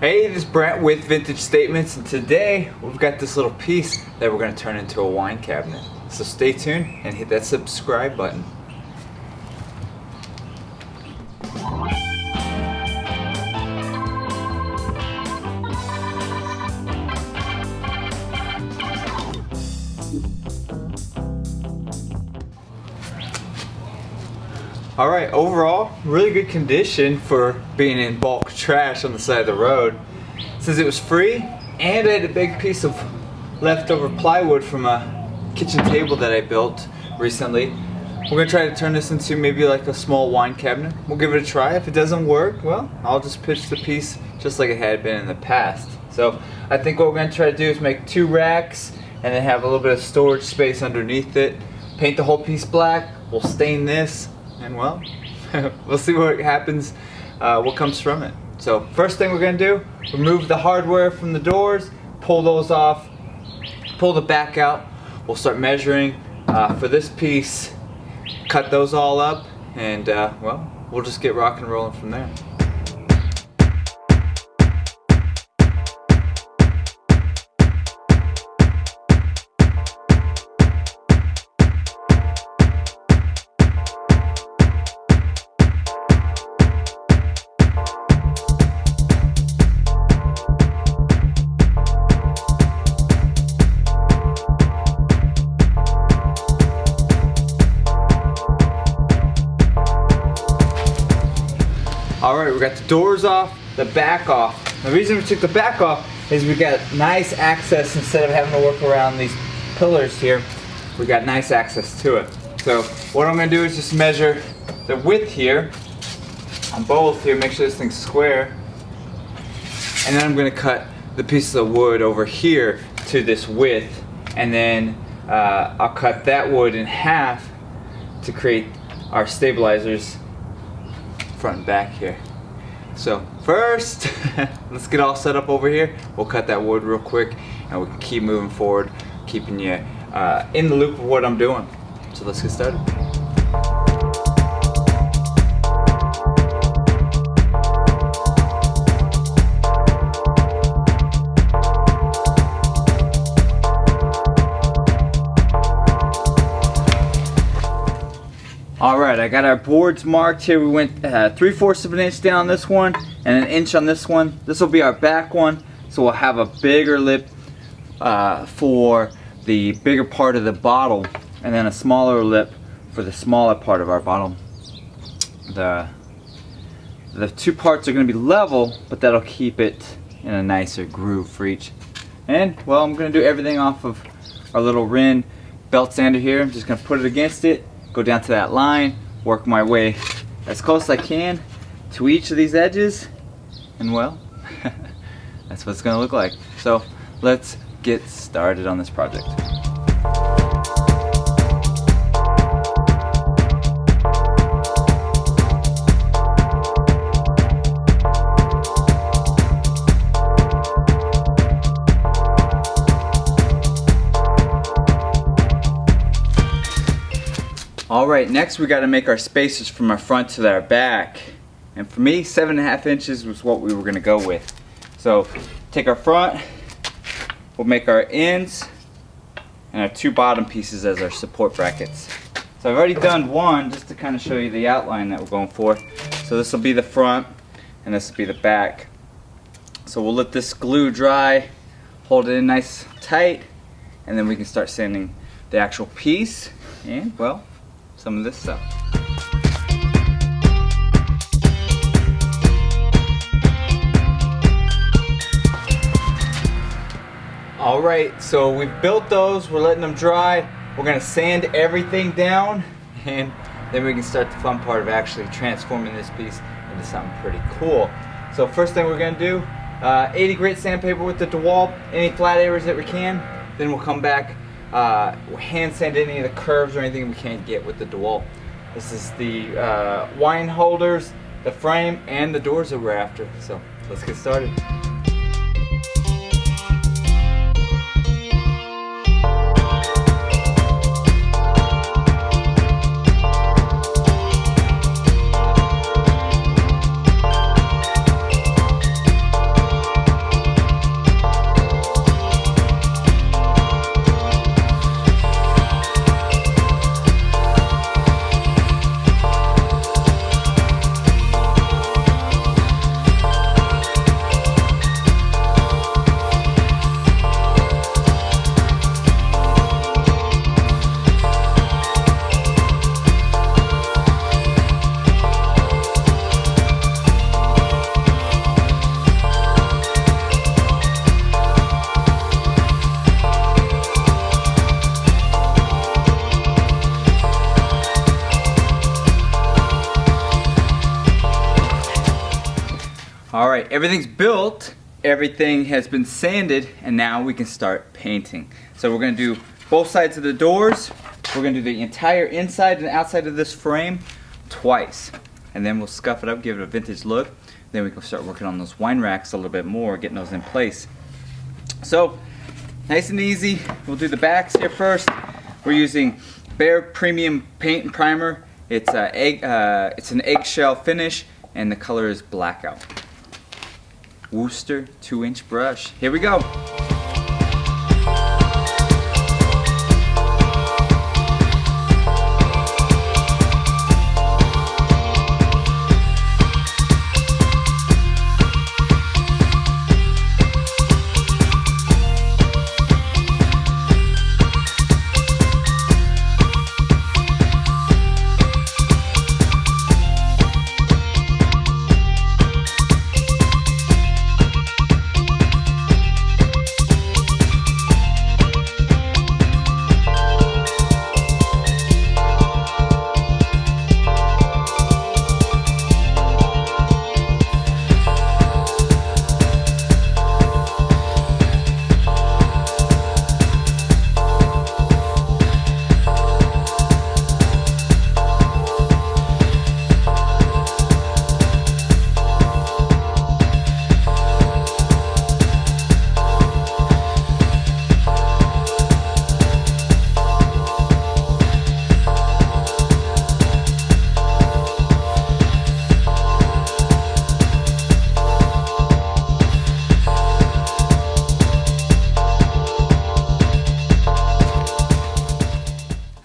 Hey, this is Brent with Vintage Statements, and today we've got this little piece that we're going to turn into a wine cabinet. So stay tuned and hit that subscribe button. Alright, overall, really good condition for being in bulk trash on the side of the road. Since it was free, and I had a big piece of leftover plywood from a kitchen table that I built recently, we're going to try to turn this into maybe like a small wine cabinet. We'll give it a try. If it doesn't work, well, I'll just pitch the piece just like it had been in the past. So I think what we're going to try to do is make 2 racks and then have a little bit of storage space underneath it. Paint the whole piece black. We'll stain this. And well, we'll see what happens, what comes from it. So first thing we're going to do, remove the hardware from the doors, pull those off, pull the back out. We'll start measuring for this piece, cut those all up, and well, we'll just get rock and rolling from there. Alright, we got the doors off, the back off. The reason we took the back off is we got nice access. Instead of having to work around these pillars here, we got nice access to it. So what I'm going to do is just measure the width here on both here, make sure this thing's square. And then I'm going to cut the pieces of wood over here to this width. And then I'll cut that wood in half to create our stabilizers front and back here. So first, let's get all set up over here. We'll cut that wood real quick and we can keep moving forward, keeping you in the loop of what I'm doing. So let's get started. Alright, I got our boards marked here. We went 3/4 of an inch down this one and 1 inch on this one. This will be our back one, so we'll have a bigger lip for the bigger part of the bottle, and then a smaller lip for the smaller part of our bottle. The 2 parts are going to be level, but that'll keep it in a nicer groove for each. And well, I'm going to do everything off of our little Rin belt sander here. I'm just going to put it against it, go down to that line, work my way as close as I can to each of these edges, and well, that's what it's going to look like. So let's get started on this project. Alright, next we got to make our spacers from our front to our back. And for me, 7.5 inches was what we were going to go with. So take our front, we'll make our ends and our 2 bottom pieces as our support brackets. So I've already done one just to kind of show you the outline that we're going for. So this will be the front and this will be the back. So we'll let this glue dry, hold it in nice tight, and then we can start sanding the actual piece and well, some of this stuff. Alright, so we've built those, we're letting them dry. We're going to sand everything down, and then we can start the fun part of actually transforming this piece into something pretty cool. So first thing we're going to do, 80 grit sandpaper with the DeWalt, any flat areas that we can. Then we'll come back, hand sand any of the curves or anything we can't get with the DeWalt. This is the wine holders, the frame, and the doors that we're after. So let's get started. Alright, everything's built, everything has been sanded, and now we can start painting. So we're going to do both sides of the doors. We're going to do the entire inside and outside of this frame twice. And then we'll scuff it up, give it a vintage look. Then we can start working on those wine racks a little bit more, getting those in place. So, nice and easy. We'll do the backs here first. We're using Behr Premium Paint and Primer. It's an eggshell finish, and the color is Blackout. Worcester 2-inch brush. Here we go.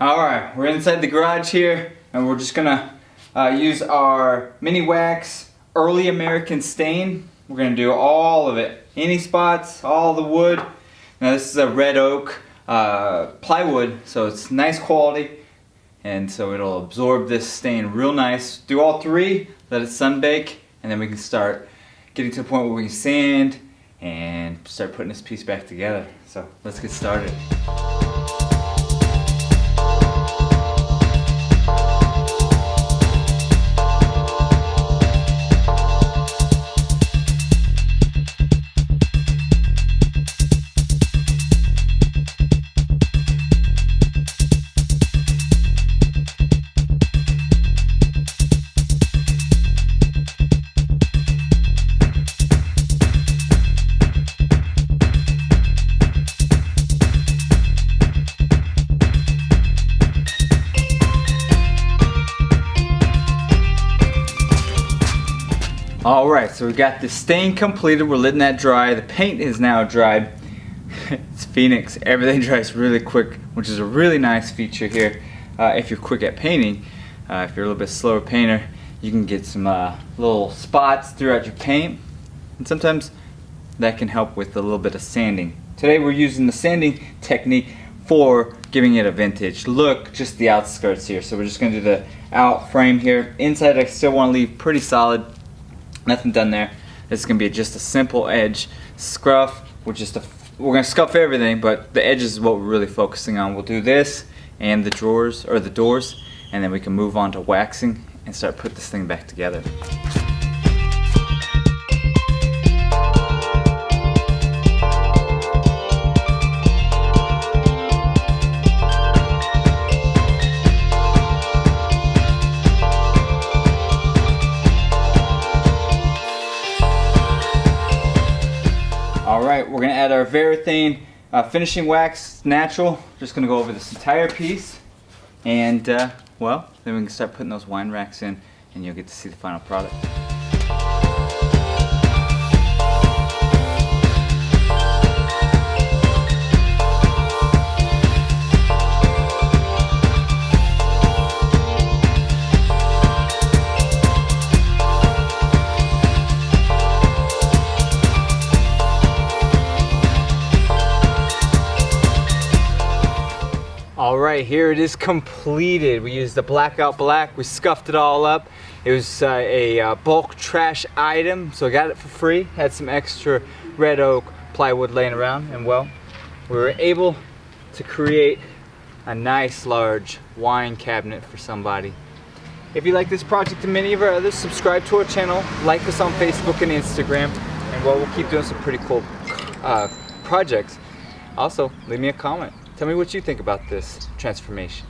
Alright, we're inside the garage here, and we're just gonna use our mini wax early American stain. We're gonna do all of it, any spots, all the wood. Now this is a red oak plywood, so it's nice quality, and so it'll absorb this stain real nice. Do all three, let it sunbake, and then we can start getting to the point where we can sand and start putting this piece back together. So let's get started. Alright, so we got the stain completed. We're letting that dry. The paint is now dried. It's Phoenix. Everything dries really quick, which is a really nice feature here. If you're quick at painting, if you're a little bit slower painter, you can get some little spots throughout your paint. And sometimes that can help with a little bit of sanding. Today we're using the sanding technique for giving it a vintage look, just the outskirts here. So we're just going to do the out frame here. Inside I still want to leave pretty solid. Nothing done there. This is going to be just a simple edge scuff. We're going to scuff everything, but the edges is what we're really focusing on. We'll do this and the drawers, or the doors, and then we can move on to waxing and start putting this thing back together. Alright, we're going to add our Varaythane finishing wax, natural. Just going to go over this entire piece, and well, then we can start putting those wine racks in, and you'll get to see the final product. Alright, here it is completed. We used the Blackout Black. We scuffed it all up. It was a bulk trash item, so I got it for free. Had some extra red oak plywood laying around, and well, we were able to create a nice large wine cabinet for somebody. If you like this project and many of our others, subscribe to our channel, like us on Facebook and Instagram, and we'll keep doing some pretty cool projects. Also, leave me a comment. Tell me what you think about this transformation.